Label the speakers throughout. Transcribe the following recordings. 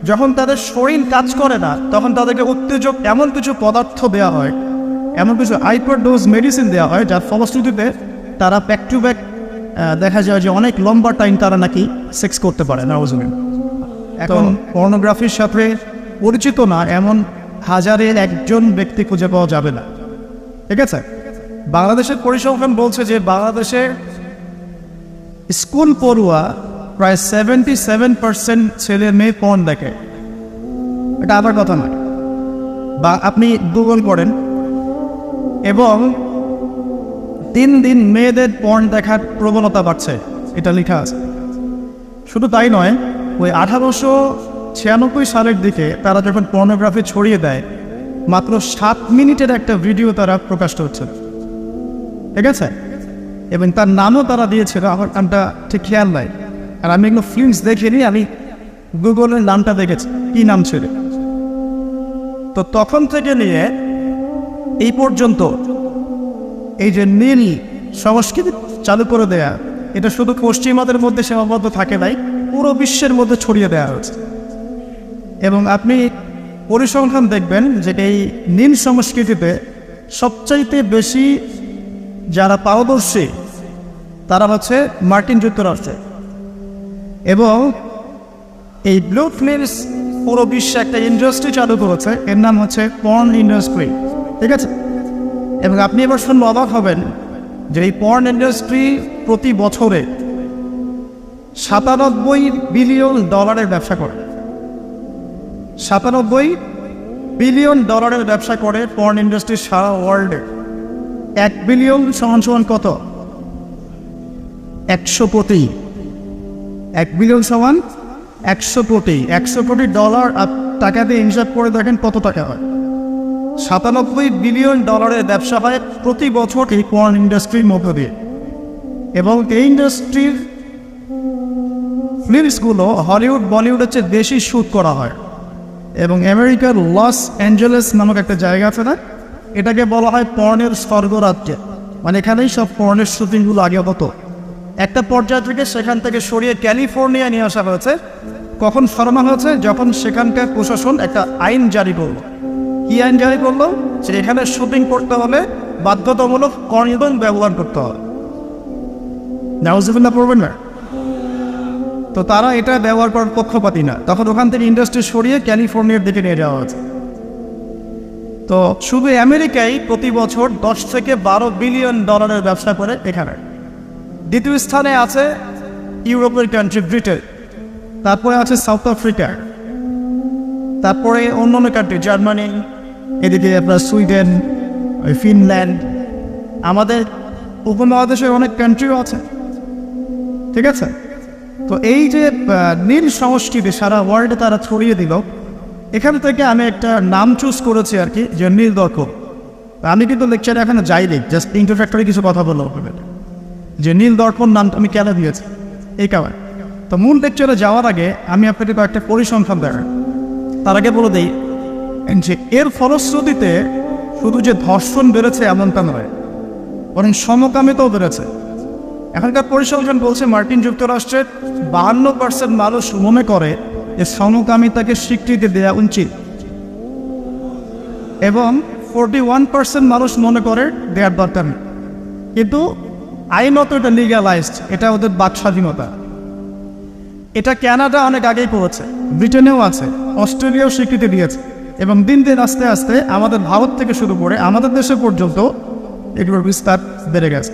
Speaker 1: যখন তাদের শরীর কাজ করে না তখন তাদেরকে উত্তেজক এমন কিছু পদার্থ দেওয়া হয়, এমন কিছু হাইপার ডোজ মেডিসিন দেওয়া হয়, যার ফলশ্রুতিতে তারা ব্যাক টু ব্যাক দেখা যায় যে অনেক লম্বা টাইম তারা নাকি সেক্স করতে পারে না। এখন পর্নোগ্রাফির সাথে পরিচিত না এমন হাজারের একজন ব্যক্তি খুঁজে পাওয়া যাবে না। ঠিক আছে, বাংলাদেশের পরিসংখ্যান বলছে যে বাংলাদেশে স্কুল পড়ুয়া প্রায় 77% ছেলে মেয়ে পর্ন দেখে। এটা আবার কথা নয়, বা আপনি গুগল করেন এবং দিন দিন মেয়েদের পর্ন দেখার প্রবণতা বাড়ছে, এটা লেখা আছে। শুধু তাই নয়, ওই 1896 সালের দিকে তারা যখন পর্নোগ্রাফি ছড়িয়ে দেয়, মাত্র 7 মিনিটের একটা ভিডিও তারা প্রকাশ করছে। ঠিক আছে, এবং তার নামও তারা দিয়েছিল, আমার নামটা ঠিক খেয়াল নাই, আর আমি এগুলো ফিল্মস দেখিনি, আমি গুগলের নামটা দেখেছি কি নাম ছিল। তো তখন থেকে নিয়ে এই পর্যন্ত এই যে নীল সংস্কৃতি চালু করে দেয়া, এটা শুধু পশ্চিমাদের মধ্যে সীমাবদ্ধ থাকে নাই, পুরো বিশ্বের মধ্যে ছড়িয়ে দেওয়া হয়েছে। এবং আপনি পরিসংখ্যান দেখবেন যে এই নীল সংস্কৃতিতে সবচাইতে বেশি যারা পারদর্শী তারা হচ্ছে মার্কিন যুক্তরাষ্ট্রে। এবং এই ব্লু ফিল্মস পুরো বিশ্বে একটা ইন্ডাস্ট্রি চালু করেছে, এর নাম হচ্ছে পর্ন ইন্ডাস্ট্রি। ঠিক আছে, এবং আপনি এবার শুনলে অবাক হবেন যে এই পর্ন ইন্ডাস্ট্রি প্রতি বছরে $97 বিলিয়ন ব্যবসা করে। $97 বিলিয়ন ব্যবসা করে পর্ন ইন্ডাস্ট্রি সারা ওয়ার্ল্ডে। 1 বিলিয়ন সমান কত? 100 কোটি। 1 বিলিয়ন সমান 100 কোটি। $100 কোটি টাকা দিয়ে হিসাব করে দেখেন কত টাকা হয়। $97 বিলিয়ন ব্যবসা হয় প্রতি বছর এই পর্ন ইন্ডাস্ট্রির মধ্য দিয়ে। এবং এই ইন্ডাস্ট্রির ফিল্মসগুলো হলিউড বলিউডের চেয়ে বেশি শ্যুট করা হয়। এবং আমেরিকার লস অ্যাঞ্জেলেস নামক একটা জায়গা আছে না, এটাকে বলা হয় পর্নের স্বর্গরাজ্য। মানে এখানেই সব পর্নের শুটিংগুলো আগে হতো। একটা পর্যায় থেকে সেখান থেকে সরিয়ে ক্যালিফোর্নিয়া নিয়ে আসা হয়েছে। কখন সরানো হয়েছে? যখন সেখানকার প্রশাসন একটা আইন জারি করলো। কি আইন জারি করলো? যে এখানে শুটিং করতে হলে বাধ্যতামূলক কন্ডোম ব্যবহার করতে হবে। নাউজুবিল্লাহ পড়বেন না? তো তারা এটা ব্যবহার করার পক্ষপাতী না, তখন ওখান থেকে ইন্ডাস্ট্রি সরিয়ে ক্যালিফোর্নিয়ার দিকে নিয়ে যাওয়া হয়েছে। তো শুধু আমেরিকায় প্রতি বছর 10 থেকে 12 বিলিয়ন ডলারের ব্যবসা করে এখানে। দ্বিতীয় স্থানে আছে ইউরোপের কান্ট্রি ব্রিটেন, তারপরে আছে সাউথ আফ্রিকা, তারপরে অন্যান্য কান্ট্রি জার্মানি, এদিকে আপনার সুইডেন, ফিনল্যান্ড, আমাদের উপমহাদেশে অনেক কান্ট্রিও আছে। ঠিক আছে, তো এই যে নীল সংস্কৃতি সারা ওয়ার্ল্ডে তারা ছড়িয়ে দিল, এখান থেকে আমি একটা নাম চুজ করেছি আর কি, যে নীল দর্পণ। আমি কিন্তু লেকচারে এখানে যাইনি, জাস্ট ইন্ট্রোডাক্টরি কিছু কথা বললাম যে নীল দর্পণ নামটা আমি কেন দিয়েছি এই কারণে। তো মূল লেকচারে যাওয়ার আগে আমি আপনাকে কয়েকটা পরিসংখ্যান দেখাই। তার আগে বলে দিই যে এর ফলশ্রুতিতে শুধু যে ধর্ষণ বেড়েছে এমনটা নয়, বরং সমকামিতাও বেড়েছে। এখনকার পরিসংখ্যান বলছে মার্কিন যুক্তরাষ্ট্রের 52% মানুষ মনে করে যে সমকামিতাকে স্বীকৃতি দেওয়া উচিত, এবং 41% মানুষ মনে করে দেওয়ার দরকার নেই। কিন্তু আইনত এটা লিগ্যালাইজড, এটা ওদের বাক স্বাধীনতা। এটা কানাডা অনেক আগেই করেছে, ব্রিটেনেও আছে, অস্ট্রেলিয়াও স্বীকৃতি দিয়েছে, এবং দিন দিন আস্তে আস্তে আমাদের ভারত থেকে শুরু করে আমাদের দেশে পর্যন্ত এগুলোর বিস্তার বেড়ে গেছে।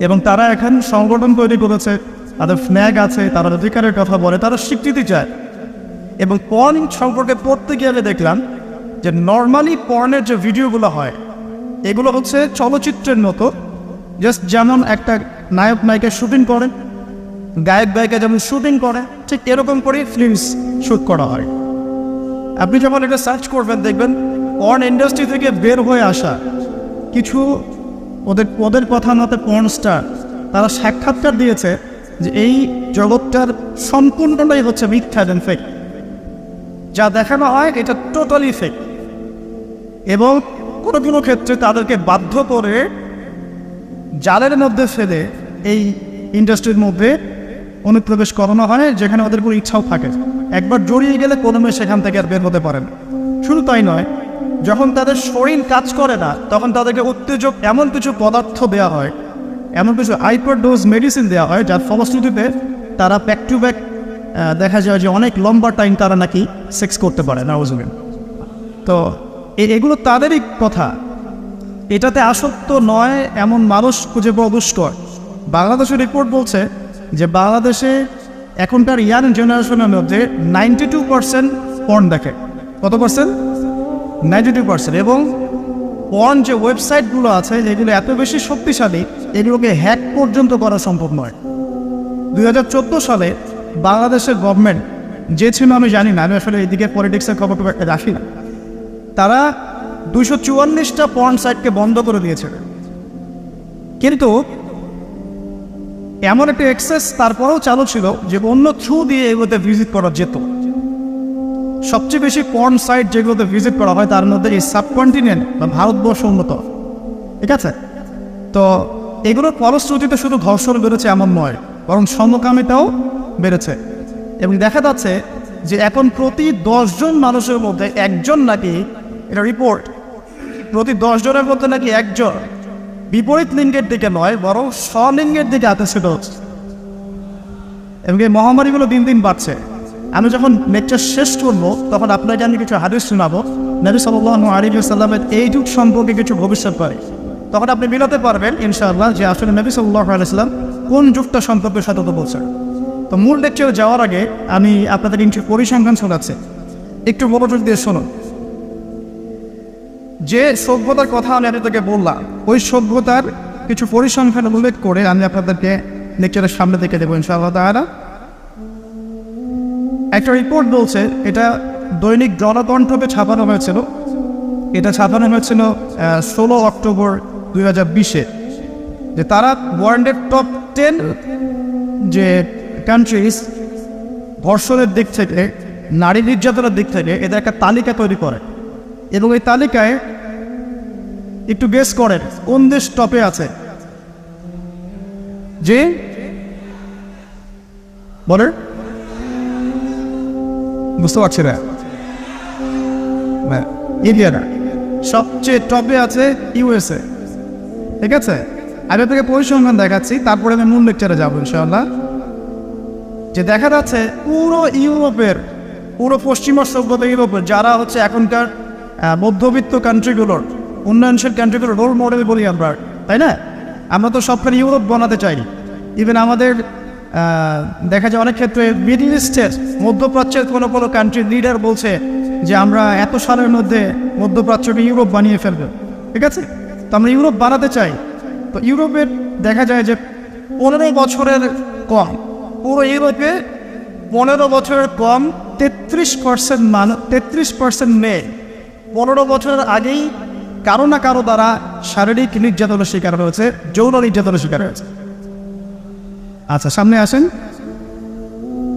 Speaker 1: এবং তারা এখন সংগঠন তৈরি করেছে, তাদের ফ্ল্যাগ আছে, তারা অধিকারের কথা বলে, তারা স্বীকৃতি চায়। এবং পর্ন সম্পর্কে পড়তে গিয়ে আমি দেখলাম যে নর্মালি পর্নের যে ভিডিওগুলো হয় এগুলো হচ্ছে চলচ্চিত্রের মতো, জাস্ট যেমন একটা নায়ক নায়িকা শুটিং করে, গায়ক গায়িকা যেমন শুটিং করে, ঠিক এরকম করেই ফিল্মস শ্যুট করা হয়। আপনি যখন এটা সার্চ করবেন দেখবেন পর্ন ইন্ডাস্ট্রি থেকে বের হয়ে আসা কিছু ওদের কথা মতে পর্ন স্টার, তারা সাক্ষাৎকার দিয়েছে যে এই জগৎটার সম্পূর্ণটাই হচ্ছে মিথ্যা এবং ফেক। যা দেখানো হয় এটা টোটালি ফেক। এবং কোনো কোনো ক্ষেত্রে তাদেরকে বাধ্য করে জালের মধ্যে ফেলে এই ইন্ডাস্ট্রির মধ্যে অনুপ্রবেশ করানো হয়, যেখানে ওদের কোনো ইচ্ছাও থাকে। একবার জড়িয়ে গেলে কোনো মেয়ে সেখান থেকে আর বের হতে পারে না। শুধু তাই নয়, যখন তাদের শরীর কাজ করে না, তখন তাদেরকে উত্তেজক এমন কিছু পদার্থ দেওয়া হয়, এমন কিছু হাইপার ডোজ মেডিসিন দেওয়া হয়, যার ফলশ্রুতিতে তারা ব্যাক টু ব্যাক দেখা যায় যে অনেক লম্বা টাইম তারা নাকি সেক্স করতে পারে নাউজুবিন। তো এগুলো তাদেরই কথা, এটাতে আসক্ত নয় এমন মানুষ খুঁজে পাওয়া দুষ্কর। বাংলাদেশের রিপোর্ট বলছে যে বাংলাদেশে এখনকার ইয়াং জেনারেশনের মধ্যে 92% পর্ন দেখে। কত পার্সেন্ট? 92%। এবং পর্ন যে ওয়েবসাইটগুলো আছে যেগুলো এত বেশি শক্তিশালী, এগুলোকে হ্যাক পর্যন্ত করা সম্ভব নয়। 2014 সালে বাংলাদেশের গভর্নমেন্ট যে ছিল আমি জানি না, আমি আসলে এদিকে পলিটিক্সের খবর খুব একটা রাখি না, তারা 244টা পর্ন সাইটকে বন্ধ করে দিয়েছে। কিন্তু এমন একটা অ্যাক্সেস তারপরেও চালু ছিল যে অন্য থ্রু দিয়ে এগুলোতে ভিজিট করা যেত। সবচেয়ে বেশি পর্ন সাইট যেগুলোতে ভিজিট করা হয় তার মধ্যে এই সাবকন্টিনেন্ট বা ভারতবর্ষ উন্নত, ঠিক আছে? তো এগুলোর ফলশ্রুতিতে শুধু ধর্ষণ বেড়েছে এমন নয়, বরং সমকামিতাও বেড়েছে। এবং দেখা যাচ্ছে যে এখন প্রতি 10 জন মানুষের মধ্যে একজন নাকি, এটা রিপোর্ট, প্রতি 10 জনের মধ্যে নাকি একজন বিপরীত লিঙ্গের দিকে নয় বরং স্বলিঙ্গের দিকে আকর্ষিত হচ্ছে। এবং এই মহামারীগুলো দিন দিন বাড়ছে। আমি যখন লেকচার শেষ করবো তখন আপনাকে আমি কিছু হাদিস শোনাবো নবী সাল্লাল্লাহু আলাইহি ওয়াসাল্লামের এই যুগ সম্পর্কে কিছু ভবিষ্যৎবাণী। তখন আপনি মিলাতে পারবেন ইনশাআল্লাহ যে আসলে নবী সাল্লাল্লাহু আলাইহি ওয়াসাল্লাম কোন যুগটা সম্পর্কে সতর্ক বলছেন। তো মূল লেকচারে যাওয়ার আগে আমি আপনাদের কিছু পরিসংখ্যান শোনাচ্ছি, একটু মনোযোগ দিয়ে শুনুন। যে সভ্যতার কথা আমি আপনাদেরকে বললাম, ওই সভ্যতার কিছু পরিসংখ্যান উল্লেখ করে আমি আপনাদেরকে লেকচারের সামনে থেকে দেবো ইনশাআল্লাহ তাআলা। একটা রিপোর্ট বলছে, এটা দৈনিক জনকণ্ঠকে ছাপানো হয়েছিল, এটা ছাপানো হয়েছিল 16 অক্টোবর 2020-এ, যে তারা ওয়ার্ল্ডের টপ 10 যে কান্ট্রিজ ধর্ষণের দিক থেকে, নারী নির্যাতনের দিক থেকে এদের একটা তালিকা তৈরি করে। এবং এই তালিকায় একটু গেস করেন কোন দেশ টপে আছে? যে বলেন, বুঝতে পারছি না, ইন্ডিয়ানা সবচেয়ে টপে আছে ইউএসএ, ঠিক আছে? আমি আপনাকে পরিসংখ্যান দেখাচ্ছি, তারপরে আমি মূল লেকচারে যাবো ইনশাআল্লাহ। যে দেখা যাচ্ছে পুরো ইউরোপের, পুরো পশ্চিমা সভ্যতা ইউরোপের যারা হচ্ছে এখনকার মধ্যবিত্ত কান্ট্রিগুলোর, উন্নয়নশীল কান্ট্রিগুলোর রোল মডেল বলি আমরা, তাই না? আমরা তো সবখানে ইউরোপ বানাতে চাই। ইভেন আমাদের দেখা যায় অনেক ক্ষেত্রে মিডল ইস্টের, মধ্যপ্রাচ্যের কোনো কোনো কান্ট্রির লিডার বলছে যে আমরা এত সালের মধ্যে মধ্যপ্রাচ্যকে ইউরোপ বানিয়ে ফেলবো, ঠিক আছে? তো আমরা ইউরোপ বানাতে চাই। তো ইউরোপের দেখা যায় যে 15 বছরের কম, পুরো ইউরোপে 15 বছরের কম 33% মেয়ে 15 বছরের আগেই কারো না কারো দ্বারা শারীরিক নির্যাতনের শিকার হয়েছে, যৌন নির্যাতনের শিকার হয়েছে। আচ্ছা, সামনে আসেন।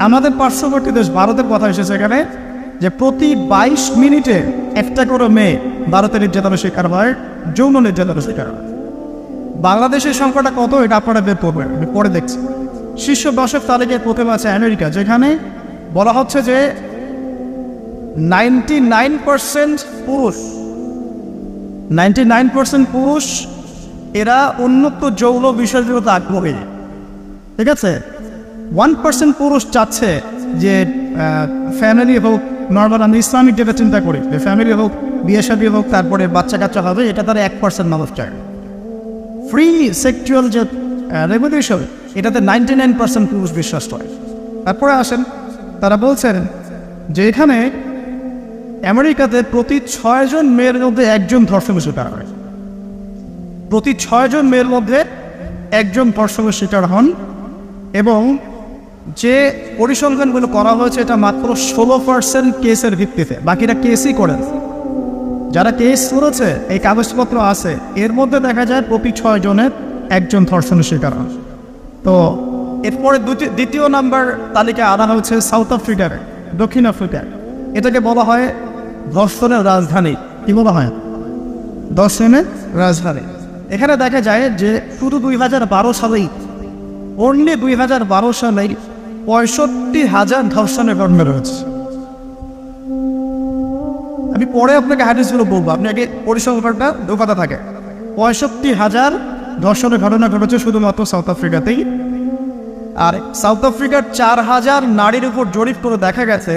Speaker 1: আমাদের পার্শ্ববর্তী দেশ ভারতের কথা এসেছে এখানে, যে প্রতি 22 মিনিটে একটা করে মেয়ে ভারতের নির্যাতনের শিকার হয়, যৌন নির্যাতনের শিকার হয়। বাংলাদেশের সংখ্যাটা কত এটা আপনারা বের করবেন, আমি পরে দেখছি। শীর্ষ 10 তালিকায় প্রথমে আছে আমেরিকা, যেখানে বলা হচ্ছে যে 99% পুরুষ, 99% পুরুষ এরা উন্নত যৌন বিষয়গুলোতে আগ্রহী, ঠিক আছে? 1% পুরুষ চাচ্ছে যে ফ্যামিলি হোক, নর্মাল আমি ইসলামিক যেটা চিন্তা করি যে ফ্যামিলি হোক, বিয়ে শাদী হোক, তারপরে বাচ্চা কাচ্চা হবে, এটা তারা 1% মানুষ চায়। ফ্রি সেক্সুয়াল যে রেভলিউশন, এটাতে 99% পুরুষ বিশ্বাস করে। তারপরে আসেন, তারা বলছেন যে এখানে আমেরিকাতে প্রতি 6 জন মেয়ের মধ্যে একজন ধর্ষণের শিকার হয়, প্রতি 6 জন মেয়ের মধ্যে একজন ধর্ষণের শিকার হন। এবং যে পরিসংখ্যানগুলো করা হয়েছে এটা মাত্র 16% কেসের ভিত্তিতে, বাকিরা কেসই করেন। যারা কেস করেছে, এই কাগজপত্র আছে, এর মধ্যে দেখা যায় প্রতি 6 জনের একজন ধর্ষণের শিকার হন। তো এরপরে দ্বিতীয় নাম্বার তালিকায় আনা হয়েছে সাউথ আফ্রিকার, দক্ষিণ আফ্রিকার। এটাকে বলা হয় ধর্ষণের রাজধানী। কি বলা হয়? ধর্ষণের রাজধানী। এখানে দেখা যায় যে শুধু 2012 সালেই, অনলি 2012 সালেই 65,000 ধর্ষণের ঘটনা রয়েছে। আমি পরে আপনাকে হাদিসগুলো বলবো, আপনি আগে পরিসংখ্যানটা দোকাতে থাকে। 65,000 ধর্ষণের ঘটনা ঘটেছে শুধুমাত্র সাউথ আফ্রিকাতেই। আর সাউথ আফ্রিকার 4,000 নারীর উপর জরিপ করে দেখা গেছে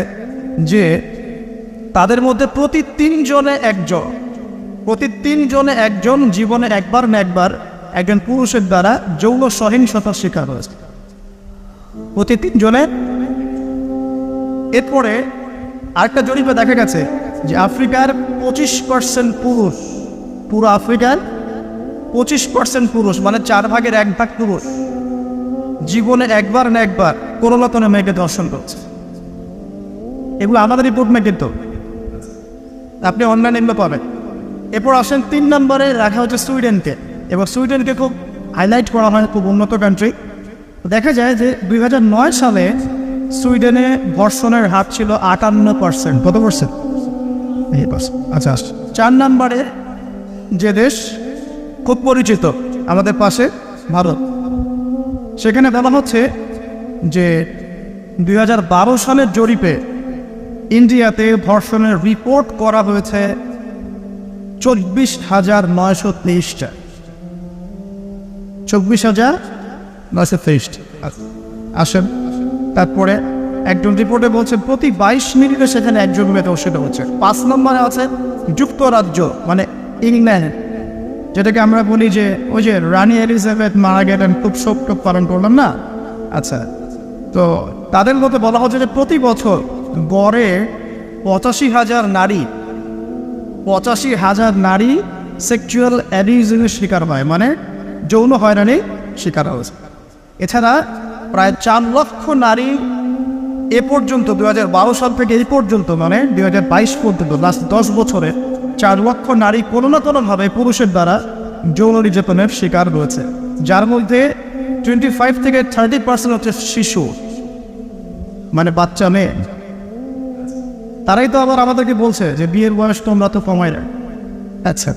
Speaker 1: যে তাদের মধ্যে প্রতি 3 জনে একজন জীবনে একবার না একবার একজন পুরুষের দ্বারা যৌন সহিংসতার শিকার হয়েছে, প্রতি 3 জনে। এরপরে আরেকটা জরিপে দেখা গেছে যে আফ্রিকার 25% পুরুষ, পুরো আফ্রিকার 25% পুরুষ, মানে 4 ভাগের 1 ভাগ পুরুষ জীবনে একবার না একবার কোনো না কোনো মেয়েকে ধর্ষণ করছে। এগুলো আমাদের রিপোর্ট না, কিন্তু আপনি অনলাইনে এগুলো পাবেন। এরপর আসেন 3 নম্বরে রাখা হচ্ছে সুইডেনকে, এবং সুইডেনকে খুব হাইলাইট করা হয়, খুব উন্নত কান্ট্রি। দেখা যায় যে 2009 সালে সুইডেনে ধর্ষণের হার ছিল 58%। কত পার্সেন্ট? আচ্ছা। 4 নম্বরে যে দেশ খুব পরিচিত আমাদের পাশে, ভারত, সেখানে বলা হচ্ছে যে 2012 সালের জরিপে ইন্ডিয়াতে ধর্ষণের রিপোর্ট করা হয়েছে 24,923টা। 24,923। আসেন, তারপরে একজন রিপোর্টে বলছে প্রতি 22 মিনিটে সেখানে একজন মেয়ে ধর্ষিত হচ্ছে। 5 নম্বরে আছে যুক্তরাজ্য, মানে ইংল্যান্ড, যেটাকে আমরা বলি যে ওই যে রানী এলিজাবেথ মারা গেলেন, খুব শোক পালন করলাম না। আচ্ছা, তো তাদের মধ্যে বলা হচ্ছে যে প্রতি বছর গড়ে 85,000 নারী সেক্সুয়াল অ্যাবিউজের শিকার হয়, মানে যৌন হয়রানির শিকার হয়েছে। এছাড়া প্রায় 4 লক্ষ নারী এ পর্যন্ত 2012 সাল থেকে এই পর্যন্ত, মানে 2022 পর্যন্ত, লাস্ট 10 বছরে 4 লক্ষ নারী কোনো না কোনোভাবে পুরুষের দ্বারা যৌন নির্যাতনের শিকার রয়েছে, যার মধ্যে 25 থেকে 30% হচ্ছে শিশু, মানে বাচ্চা মেয়ে। তারাই তো আবার আমাদেরকে বলছে যে বিয়ের বয়স তোমরা তো কমাই না। আচ্ছা,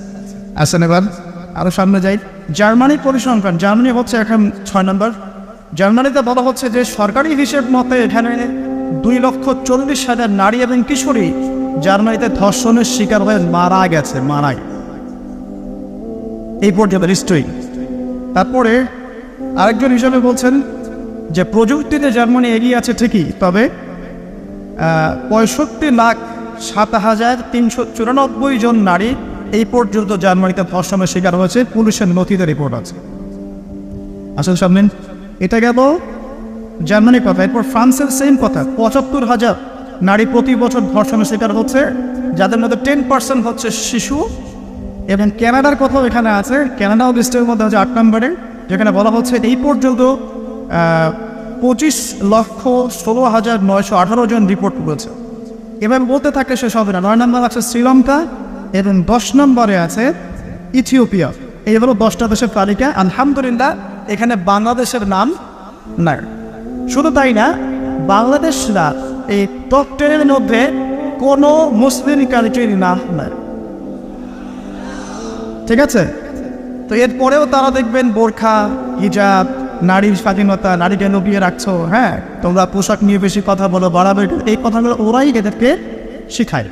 Speaker 1: আসেন এবার আরও সামনে যাই। জার্মানির পরিসংখ্যান, জার্মানি হচ্ছে এখন 6 নম্বর। জার্মানিতে বলা হচ্ছে যে সরকারি হিসেব মতে এখানে 2,40,000 নারী এবং কিশোরী জার্মানিতে ধর্ষণের শিকার হয়ে মারা গেছে, এই পর্যন্ত হিস্ট্রি। তারপরে আরেকজন হিসাবে বলছেন যে প্রযুক্তিতে জার্মানি এগিয়ে আছে ঠিকই, তবে 65,07,394 জন নারী এই পর্যন্ত জার্মানিতে ধর্ষণের শিকার হয়েছে, পুলিশের নথিতে রিপোর্ট আছে। আসলে সামনে এটা গেল জার্মানির কথা। এরপর ফ্রান্সের সেম কথা, 75,000 নারী প্রতি বছর ধর্ষণের শিকার হচ্ছে, যাদের মধ্যে 10% হচ্ছে শিশু। এবং কানাডার কথাও এখানে আছে, কানাডাও লিস্টের মধ্যে হচ্ছে 8 নম্বরে, যেখানে বলা হচ্ছে এই পর্যন্ত 25,16,918 জন রিপোর্ট করেছে। এবার বলতে থাকলে শেষ হবে না। 9 নম্বর আছে শ্রীলঙ্কা, এবং 10 নম্বরে আছে ইথিওপিয়া। এই হলো 10টা দেশের তালিকা। আলহামদুলিল্লাহ এখানে বাংলাদেশের নাম নাই। শুধু তাই না, বাংলাদেশরা এই টপ 10 এর মধ্যে কোনো মুসলিম কান্ট্রির নাম নাই, ঠিক আছে? তো এরপরেও তারা দেখবেন বোরখা, হিজাব, নারীর স্বাধীনতা, নারীকে লুকিয়ে রাখছো, হ্যাঁ তোমরা পোশাক নিয়ে বেশি কথা বলো, বাড়াবে, এই কথাগুলো ওরাই এদেরকে শিখায়।